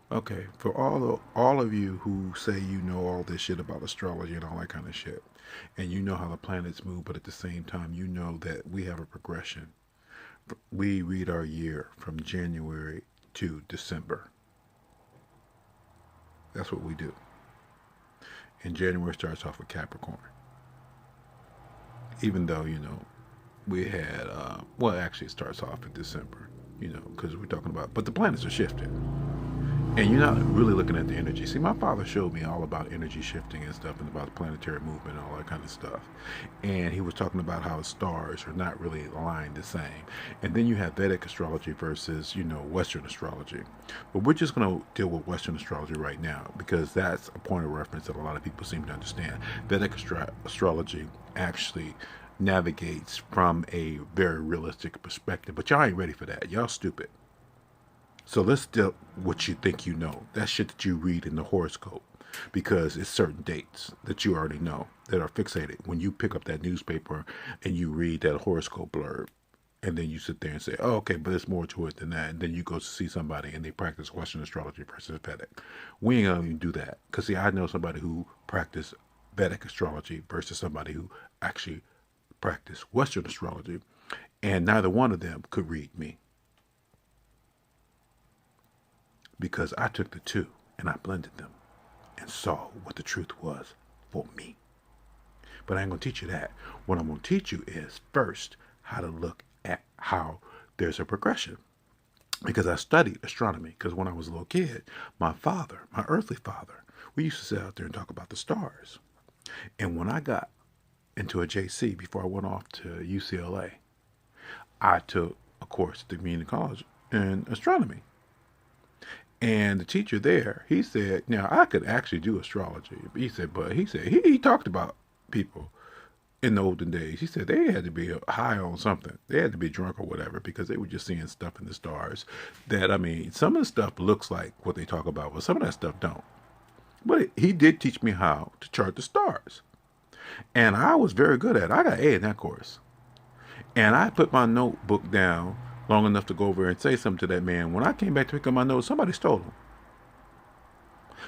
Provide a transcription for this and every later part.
Okay, for all of you who say you know all this shit about astrology and all that kind of shit, and you know how the planets move, but at the same time you know that we have a progression. We read our year from January to December. That's what we do. And January starts off with Capricorn. Even though, we had, well, actually, it starts off in December, because we're talking about, but the planets are shifting. And you're not really looking at the energy. See, my father showed me all about energy shifting and stuff and about planetary movement and all that kind of stuff. And he was talking about how stars are not really aligned the same. And then you have Vedic astrology versus, Western astrology. But we're just going to deal with Western astrology right now because that's a point of reference that a lot of people seem to understand. Vedic astrology actually navigates from a very realistic perspective. But y'all ain't ready for that. Y'all stupid. So let's deal what you think you know. That shit that you read in the horoscope. Because it's certain dates that you already know that are fixated. When you pick up that newspaper and you read that horoscope blurb, and then you sit there and say, oh, okay, but there's more to it than that. And then you go to see somebody and they practice Western astrology versus Vedic. We ain't gonna even do that. Because, see, I know somebody who practiced Vedic astrology versus somebody who actually practiced Western astrology. And neither one of them could read me because I took the two and I blended them and saw what the truth was for me. But I ain't going to teach you that. What I'm going to teach you is first how to look at how there's a progression. Because I studied astronomy. Because when I was a little kid, my father, my earthly father, we used to sit out there and talk about the stars. And when I got into a JC before I went off to UCLA, I took a course at the community college in astronomy. And the teacher there, he said, now I could actually do astrology. He talked about people in the olden days. He said they had to be high on something. They had to be drunk or whatever because they were just seeing stuff in the stars that, I mean, some of the stuff looks like what they talk about, but some of that stuff don't. But he did teach me how to chart the stars. And I was very good at it. I got A in that course. And I put my notebook down long enough to go over and say something to that man. When I came back to pick up my notes, somebody stole them.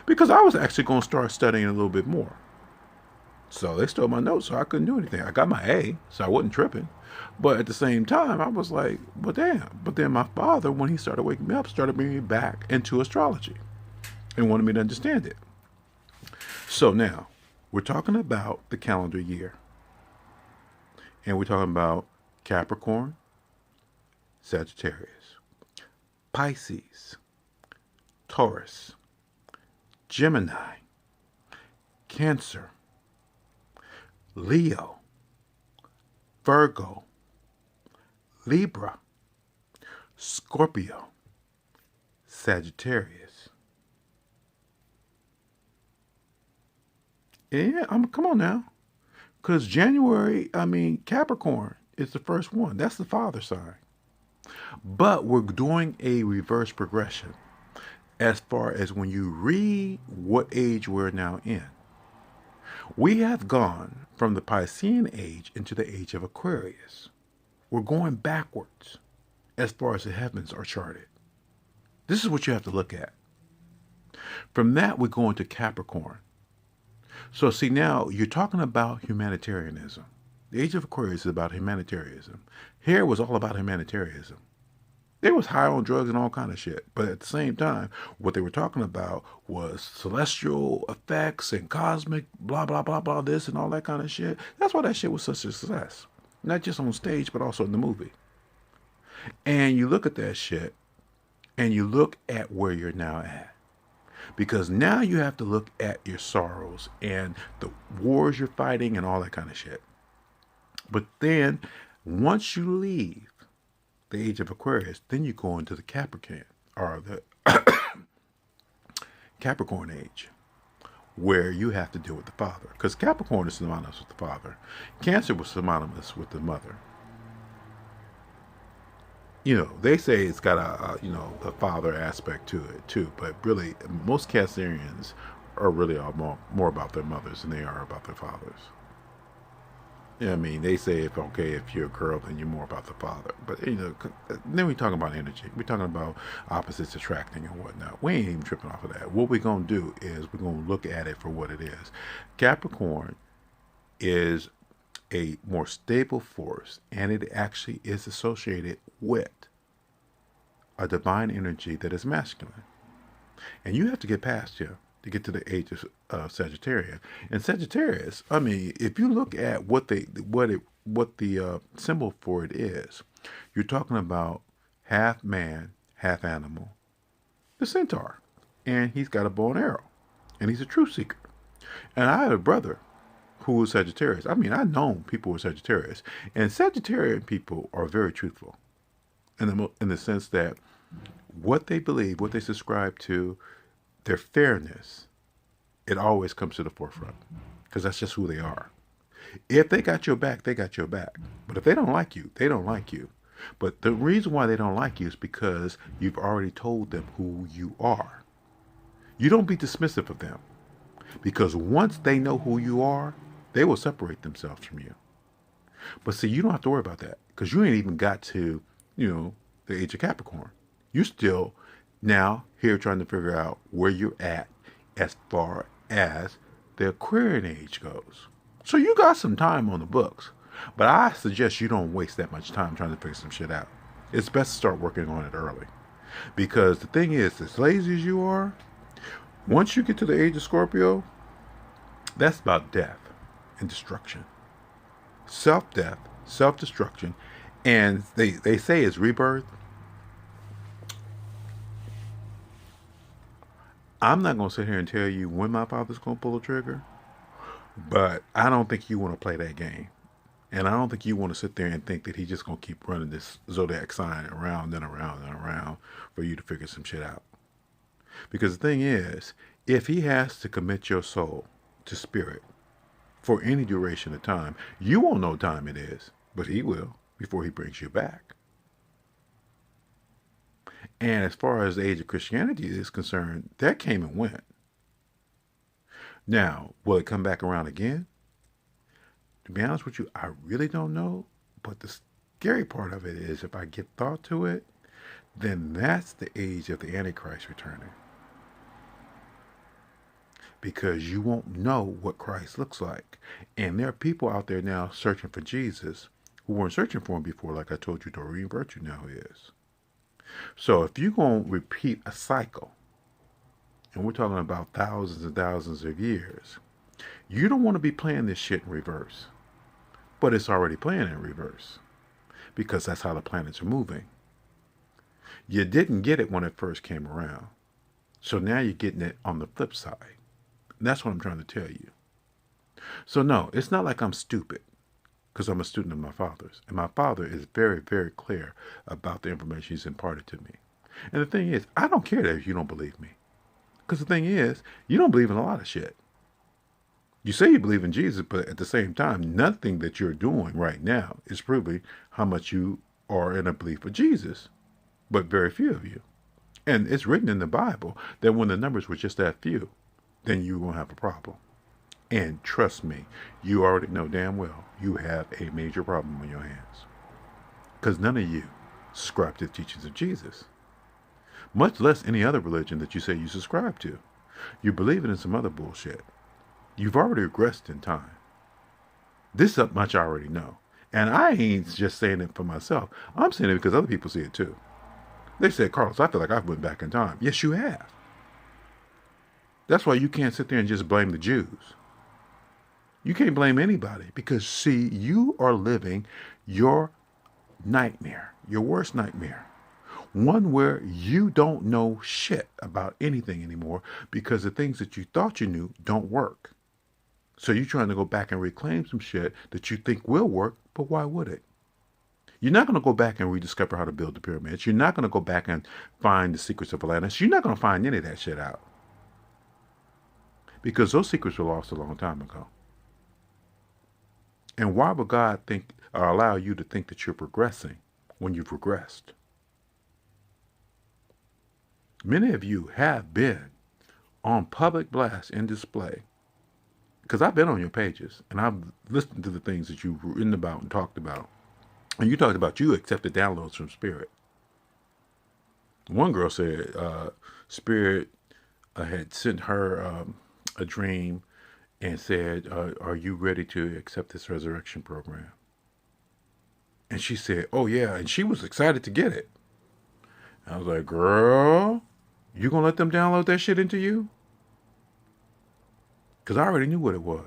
Because I was actually going to start studying a little bit more. So they stole my notes, so I couldn't do anything. I got my A, so I wasn't tripping. But at the same time, I was like, well, damn. But then my father, when he started waking me up, started bringing me back into astrology and wanted me to understand it. So now, we're talking about the calendar year. And we're talking about Capricorn, Sagittarius, Pisces, Taurus, Gemini, Cancer, Leo, Virgo, Libra, Scorpio, Sagittarius. Yeah, come on now. Because January, I mean, Capricorn is the first one. That's the father sign. But we're doing a reverse progression as far as when you read what age we're now in. We have gone from the Piscean age into the age of Aquarius. We're going backwards as far as the heavens are charted. This is what you have to look at. From that, we go into Capricorn. So, see, now you're talking about humanitarianism. The age of Aquarius is about humanitarianism. Here was all about humanitarianism. They was high on drugs and all kind of shit. But at the same time, what they were talking about was celestial effects and cosmic blah, blah, blah, blah, this and all that kind of shit. That's why that shit was such a success. Not just on stage, but also in the movie. And you look at that shit and you look at where you're now at. Because now you have to look at your sorrows and the wars you're fighting and all that kind of shit. But then, once you leave the age of Aquarius, then you go into the Capricorn or the Capricorn age, where you have to deal with the father. Because Capricorn is synonymous with the father. Cancer was synonymous with the mother. They say it's got a father aspect to it too, but really, most Cancerians are really all more about their mothers than they are about their fathers. Yeah, I mean, they say if okay, if you're a girl, then you're more about the father. But then we talking about energy. We're talking about opposites attracting and whatnot. We ain't even tripping off of that. What we're gonna do is we're gonna look at it for what it is. Capricorn is a more stable force, and it actually is associated with a divine energy that is masculine. And you have to get past here to get to the age of Sagittarius. And Sagittarius, I mean, if you look at what the symbol for it is, you're talking about half man, half animal, the centaur, and he's got a bow and arrow, and he's a truth seeker. And I had a brother who was Sagittarius. I mean, I know people were Sagittarius, and Sagittarian people are very truthful in the sense that what they believe, what they subscribe to, their fairness, it always comes to the forefront because that's just who they are. If they got your back, they got your back. But if they don't like you, they don't like you. But the reason why they don't like you is because you've already told them who you are. You don't be dismissive of them because once they know who you are, they will separate themselves from you. But see, you don't have to worry about that because you ain't even got to, the age of Capricorn. You still now here trying to figure out where you're at as far as the Aquarian age goes. So you got some time on the books, but I suggest you don't waste that much time trying to figure some shit out. It's best to start working on it early. Because the thing is, as lazy as you are, once you get to the age of Scorpio, that's about death and destruction. Self-death, self-destruction, and they say it's rebirth. I'm not going to sit here and tell you when my father's going to pull a trigger, but I don't think you want to play that game. And I don't think you want to sit there and think that he's just going to keep running this zodiac sign around and around and around for you to figure some shit out. Because the thing is, if he has to commit your soul to spirit for any duration of time, you won't know what time it is, but he will before he brings you back. And as far as the age of Christianity is concerned, that came and went. Now, will it come back around again? To be honest with you, I really don't know. But the scary part of it is if I give thought to it, then that's the age of the Antichrist returning. Because you won't know what Christ looks like. And there are people out there now searching for Jesus who weren't searching for him before, like I told you Doreen Virtue now is. So if you're going to repeat a cycle, and we're talking about thousands and thousands of years, you don't want to be playing this shit in reverse. But it's already playing in reverse because that's how the planets are moving. You didn't get it when it first came around. So now you're getting it on the flip side. And that's what I'm trying to tell you. So no, it's not like I'm stupid because I'm a student of my father's. And my father is very, very clear about the information he's imparted to me. And the thing is, I don't care if you don't believe me. Because the thing is, you don't believe in a lot of shit. You say you believe in Jesus, but at the same time, nothing that you're doing right now is proving how much you are in a belief of Jesus. But very few of you. And it's written in the Bible that when the numbers were just that few, then you won't have a problem. And trust me, you already know damn well you have a major problem on your hands. Because none of you subscribe to the teachings of Jesus. Much less any other religion that you say you subscribe to. You believe in some other bullshit. You've already regressed in time. This much I already know. And I ain't just saying it for myself. I'm saying it because other people see it too. They said, Carlos, I feel like I've went back in time. Yes, you have. That's why you can't sit there and just blame the Jews. You can't blame anybody because, see, you are living your nightmare, your worst nightmare. One where you don't know shit about anything anymore because the things that you thought you knew don't work. So you're trying to go back and reclaim some shit that you think will work, but why would it? You're not going to go back and rediscover how to build the pyramids. You're not going to go back and find the secrets of Atlantis. You're not going to find any of that shit out. Because those secrets were lost a long time ago. And why would God think or allow you to think that you're progressing when you've regressed? Many of you have been on public blast and display because I've been on your pages and I've listened to the things that you've written about and talked about. And you talked about you accepted downloads from Spirit. One girl said Spirit had sent her a dream and said, are you ready to accept this resurrection program? And she said, oh, yeah. And she was excited to get it. And I was like, girl, you going to let them download that shit into you? Because I already knew what it was.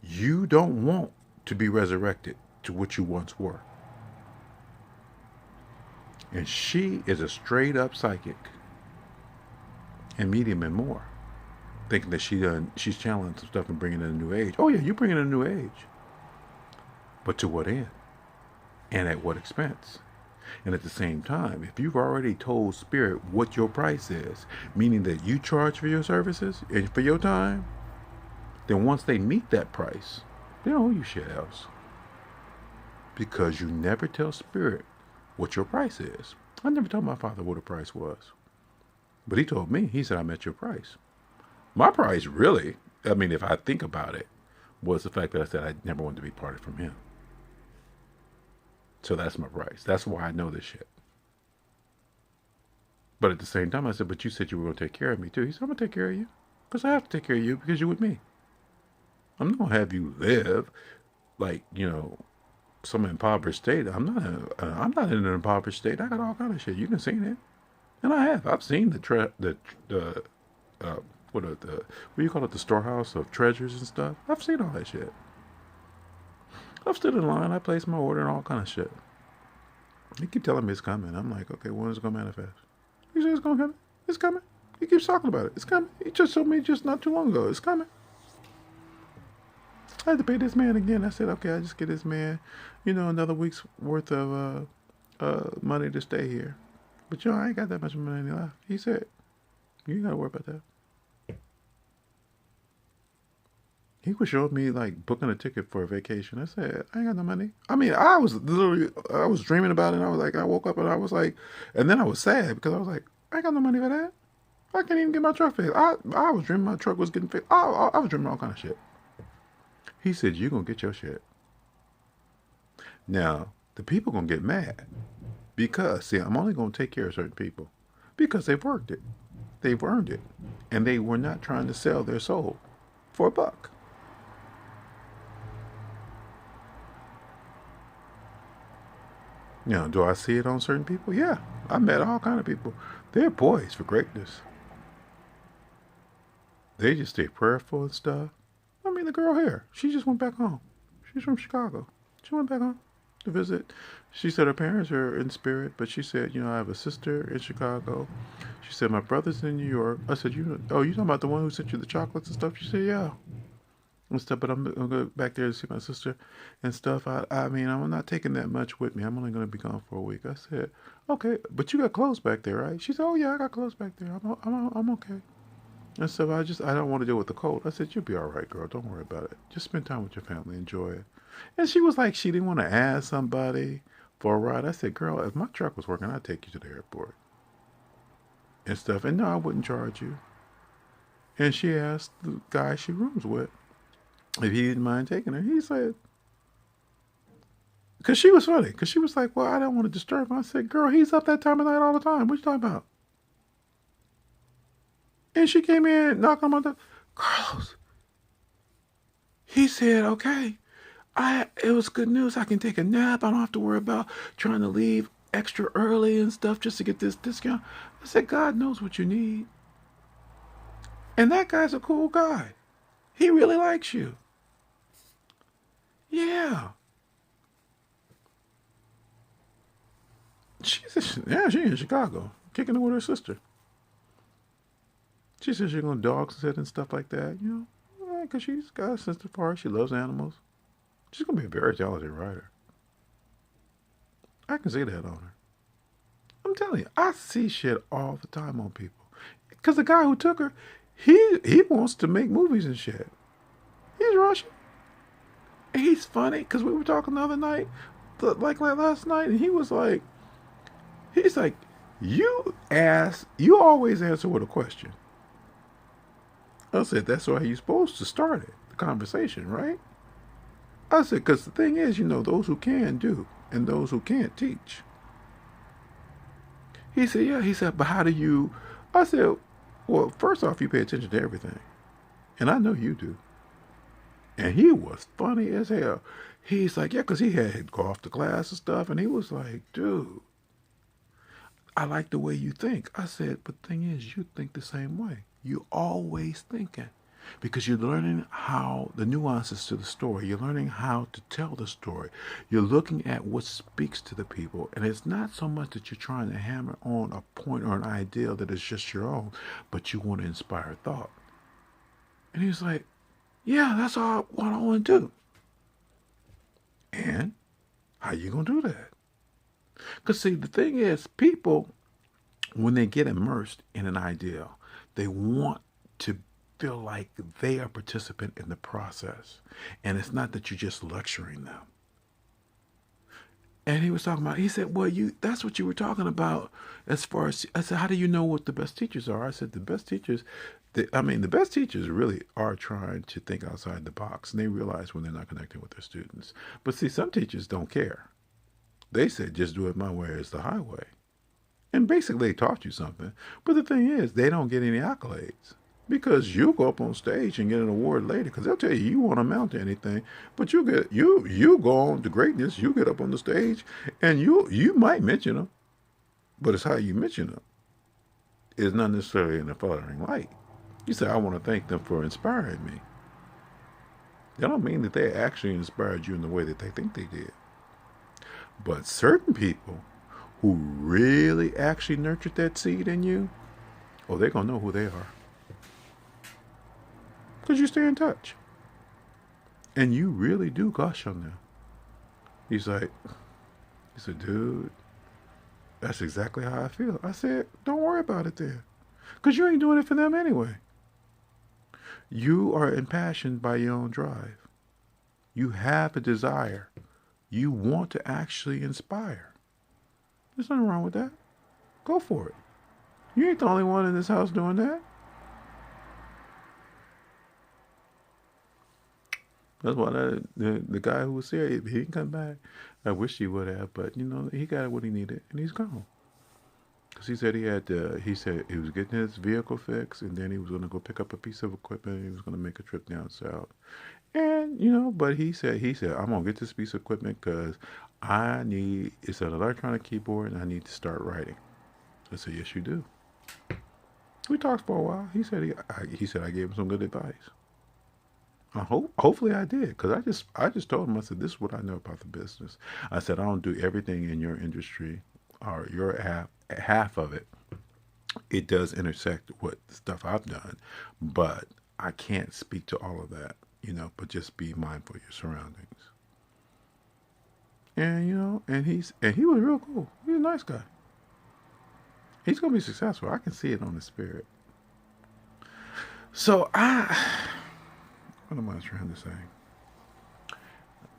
You don't want to be resurrected to what you once were. And she is a straight up psychic and medium and more. Thinking that she's channeling some stuff and bringing in a new age. Oh, yeah, you're bringing in a new age. But to what end? And at what expense? And at the same time, if you've already told Spirit what your price is, meaning that you charge for your services and for your time, then once they meet that price, they don't owe you shit else. Because you never tell Spirit what your price is. I never told my father what a price was. But he told me, he said, I met your price. My price really, I mean, if I think about it, was the fact that I said I never wanted to be parted from him. So that's my price. That's why I know this shit. But at the same time, I said, but you said you were going to take care of me too. He said, I'm going to take care of you. Because I have to take care of you because you're with me. I'm not going to have you live like, some impoverished state. I'm not in an impoverished state. I got all kind of shit. You can see it. And I have. I've seen what do you call it, the storehouse of treasures and stuff. I've seen all that shit. I've stood in line. I placed my order and all kind of shit. He keep telling me it's coming. I'm like, okay, when is it gonna manifest? He said it's gonna come. It's coming. He keeps talking about it. It's coming. He just told me just not too long ago. It's coming. I had to pay this man again. I said, okay, I just get this man, another week's worth of money to stay here. But I ain't got that much money left. He said, you ain't gotta worry about that. He was showing me like booking a ticket for a vacation. I said, I ain't got no money. I mean, I was dreaming about it. And I was like, I woke up and I was like, and then I was sad because I was like, I ain't got no money for that. I can't even get my truck fixed. I was dreaming my truck was getting fixed. I was dreaming all kind of shit. He said, you're going to get your shit. Now, the people going to get mad because, see, I'm only going to take care of certain people because they've worked it. They've earned it. And they were not trying to sell their soul for $1. Do I see it on certain people? Yeah. I met all kind of people. They're poised for greatness. They just stay prayerful and stuff. I mean, the girl here, she just went back home. She's from Chicago. She went back home to visit. She said her parents are in spirit, but she said, I have a sister in Chicago. She said, my brother's in New York. I said, you talking about the one who sent you the chocolates and stuff? She said, yeah. And stuff, but I'm going to go back there to see my sister and stuff. I mean, I'm not taking that much with me. I'm only going to be gone for a week. I said, okay, but you got clothes back there, right? She said, oh yeah, I got clothes back there. I'm okay. And so I don't want to deal with the cold. I said, you'll be all right, girl. Don't worry about it. Just spend time with your family. Enjoy it. And she was like, she didn't want to ask somebody for a ride. I said, girl, if my truck was working, I'd take you to the airport and stuff. And no, I wouldn't charge you. And she asked the guy she rooms with if he didn't mind taking her. He said, because she was funny. Because she was like, well, I don't want to disturb him. I said, girl, he's up that time of night all the time. What you talking about? And she came in, knocking on my door. Carlos. He said, okay, it was good news. I can take a nap. I don't have to worry about trying to leave extra early and stuff just to get this discount. I said, God knows what you need. And that guy's a cool guy. He really likes you. Yeah. She's in Chicago, kicking it with her sister. She says she's going to dog sit and stuff like that, because she's got a sense of part. She loves animals. She's going to be a very talented writer. I can see that on her. I'm telling you, I see shit all the time on people. Because the guy who took her, he wants to make movies and shit. He's Russian. And he's funny, because we were talking the other night, like last night, and he was like, he's like, you always answer with a question. I said, that's why you're supposed to start it, the conversation, right? I said, because the thing is, those who can do, and those who can't teach. He said, yeah. He said, but how do you? I said, well, first off, you pay attention to everything. And I know you do. And he was funny as hell. He's like, yeah, because he had go off to class and stuff. And he was like, dude, I like the way you think. I said, but the thing is, you think the same way. You're always thinking. Because you're learning how the nuances to the story. You're learning how to tell the story. You're looking at what speaks to the people. And it's not so much that you're trying to hammer on a point or an ideal that is just your own, but you want to inspire thought. And he was like, yeah, that's all what I want to do. And how you going to do that? Because, see, the thing is, people, when they get immersed in an ideal, they want to feel like they are a participant in the process. And it's not that you're just lecturing them. And he was talking about, he said, well, that's what you were talking about as far as, I said, how do you know what the best teachers are? I said, the best teachers, the best teachers really are trying to think outside the box. And they realize when they're not connecting with their students. But see, some teachers don't care. They said, just do it my way, it's the highway. And basically they taught you something. But the thing is, they don't get any accolades. Because you'll go up on stage and get an award later, because they'll tell you won't amount to anything, but you go on to greatness. You get up on the stage, and you might mention them, but it's how you mention them. It's not necessarily in a flattering light. You say, I want to thank them for inspiring me. That don't mean that they actually inspired you in the way that they think they did. But certain people who really actually nurtured that seed in you, oh, they're gonna know who they are. Because you stay in touch. And you really do gush on them. He said, dude, that's exactly how I feel. I said, don't worry about it then. Because you ain't doing it for them anyway. You are impassioned by your own drive. You have a desire. You want to actually inspire. There's nothing wrong with that. Go for it. You ain't the only one in this house doing that. That's why the guy who was here, he didn't come back. I wish he would have, but he got what he needed, and he's gone. Because he said he said he was getting his vehicle fixed, and then he was going to go pick up a piece of equipment, and he was going to make a trip down south. And, but he said, I'm going to get this piece of equipment because it's an electronic keyboard, and I need to start writing. I said, yes, you do. We talked for a while. He said, I gave him some good advice. Hopefully I did, because I just told him, I said, this is what I know about the business. I said, I don't do everything in your industry or your half of it. It does intersect with stuff I've done, but I can't speak to all of that, but just be mindful of your surroundings. And, and he was real cool. He's a nice guy. He's going to be successful. I can see it on his spirit. So what am I trying to say?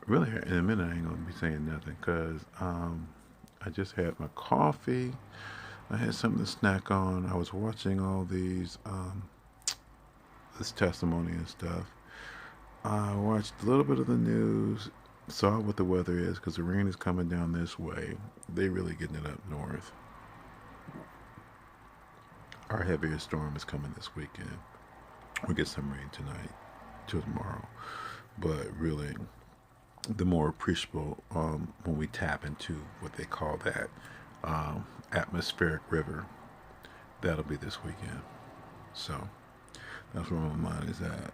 Really, in a minute, I ain't going to be saying nothing because I just had my coffee. I had something to snack on. I was watching all these, this testimony and stuff. I watched a little bit of the news, saw what the weather is because the rain is coming down this way. They really getting it up north. Our heaviest storm is coming this weekend. We'll get some rain tonight to tomorrow, but really the more appreciable when we tap into what they call that atmospheric river, that'll be this weekend. So that's where my mind is at.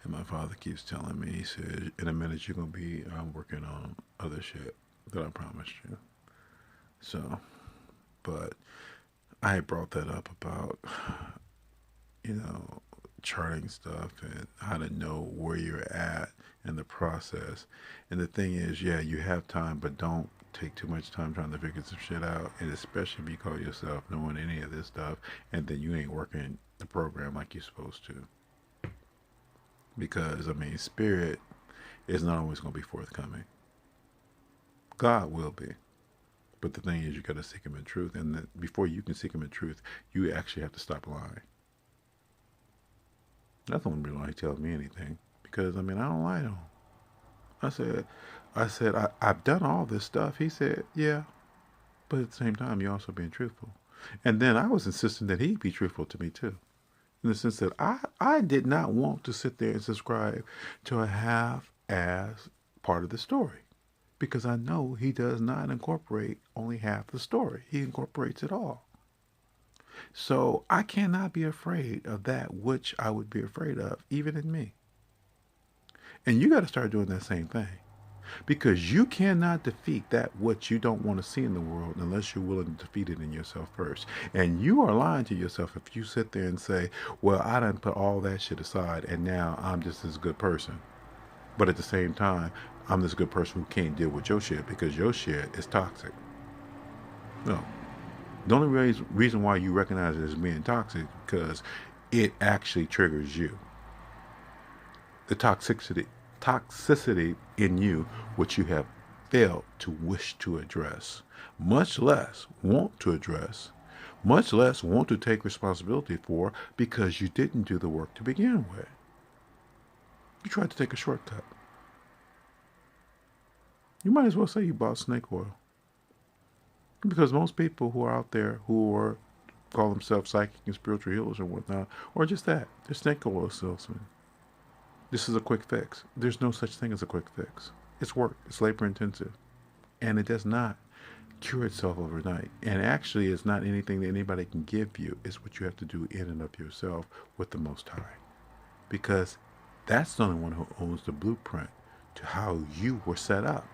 And my father keeps telling me, he said, in a minute you're going to be working on other shit that I promised you. So, but I had brought that up about charting stuff and how to know where you're at in the process. And the thing is, yeah, you have time, but don't take too much time trying to figure some shit out. And especially if you call yourself knowing any of this stuff and then you ain't working the program like you're supposed to. Because, spirit is not always going to be forthcoming. God will be. But the thing is, you got to seek him in truth. And before you can seek him in truth, you actually have to stop lying. That's the only reason why he tells me anything. Because I mean, I don't lie to him. I said, I've done all this stuff. He said, yeah, but at the same time, you're also being truthful. And then I was insisting that he be truthful to me too, in the sense that I did not want to sit there and subscribe to a half-ass part of the story, because I know he does not incorporate only half the story. He incorporates it all. So I cannot be afraid of that which I would be afraid of, even in me. And you got to start doing that same thing. Because you cannot defeat that what you don't want to see in the world unless you're willing to defeat it in yourself first. And you are lying to yourself if you sit there and say, well, I done put all that shit aside and now I'm just this good person. But at the same time, I'm this good person who can't deal with your shit because your shit is toxic. No. The only reason why you recognize it as being toxic is because it actually triggers you. The toxicity in you, which you have failed to wish to address, much less want to address, much less want to take responsibility for, because you didn't do the work to begin with. You tried to take a shortcut. You might as well say you bought snake oil. Because most people who are out there who are call themselves psychic and spiritual healers and whatnot, or just that, they're snake oil salesmen. This is a quick fix. There's no such thing as a quick fix. It's work. It's labor intensive. And it does not cure itself overnight. And actually, it's not anything that anybody can give you. It's what you have to do in and of yourself with the Most High. Because that's the only one who owns the blueprint to how you were set up.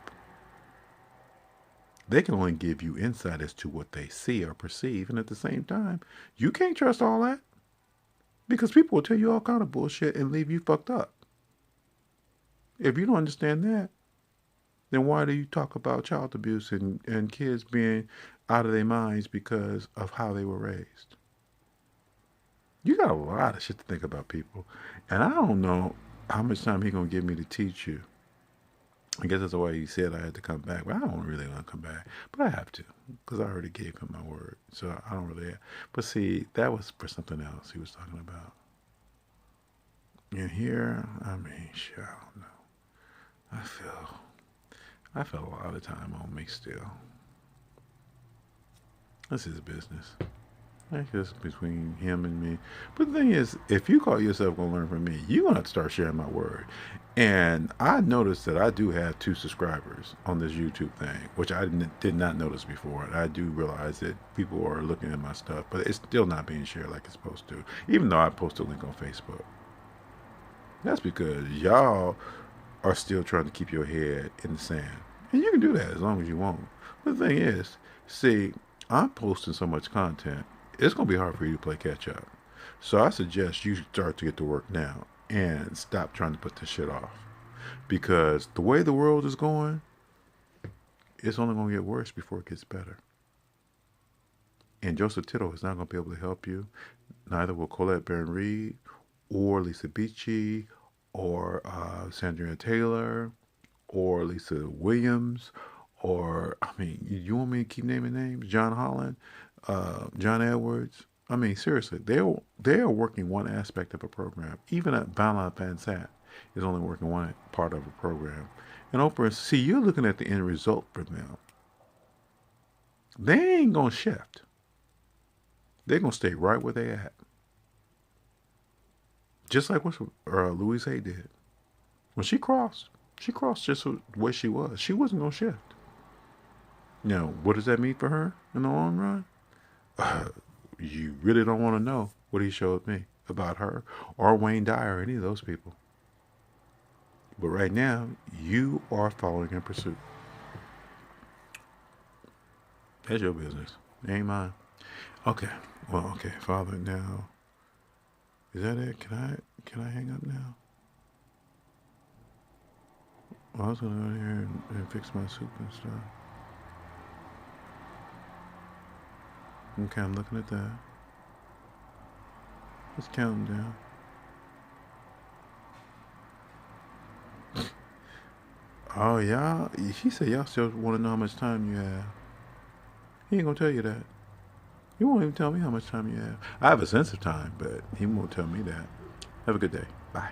They can only give you insight as to what they see or perceive. And at the same time, you can't trust all that. Because people will tell you all kind of bullshit and leave you fucked up. If you don't understand that, then why do you talk about child abuse and kids being out of their minds because of how they were raised? You got a lot of shit to think about, people. And I don't know how much time he's going to give me to teach you. I guess that's why he said I had to come back. But I don't really want to come back. But I have to, because I already gave him my word. So I don't really have. But see, that was for something else he was talking about. And here, I mean, shit, I don't know. I feel a lot of time on me still. That's his business. That's just between him and me. But the thing is, if you call yourself going to learn from me, you're going to have to start sharing my word. And I noticed that I do have 2 subscribers on this YouTube thing, which I did not notice before. And I do realize that people are looking at my stuff, but it's still not being shared like it's supposed to, even though I post a link on Facebook. That's because y'all are still trying to keep your head in the sand. And you can do that as long as you want. But the thing is, see, I'm posting so much content, it's going to be hard for you to play catch up. So I suggest you start to get to work now and stop trying to put this shit off. Because the way the world is going, it's only going to get worse before it gets better. And Joseph Tittle is not going to be able to help you. Neither will Colette Baron Reed or Lisa Beachy or Sandra Taylor or Lisa Williams, or, I mean, you want me to keep naming names? John Holland, John Edwards. I mean, seriously, they are working one aspect of a program. Even at Bala Van Sat is only working one part of a program. And Oprah, see, you're looking at the end result for them. They ain't going to shift. They're going to stay right where they at. Just like what Louise Hay did. When she crossed just where she was. She wasn't going to shift. Now, what does that mean for her in the long run? You really don't want to know what he showed me about her or Wayne Dyer or any of those people. But right now, you are following in pursuit. That's your business. It ain't mine. Okay. Well, okay, Father, now, is that it? Can I hang up now? Well, I was going to go in here and fix my soup and stuff. Okay, I'm looking at that. Let's count them down. Oh, y'all, he said y'all still want to know how much time you have. He ain't going to tell you that. He won't even tell me how much time you have. I have a sense of time, but he won't tell me that. Have a good day. Bye.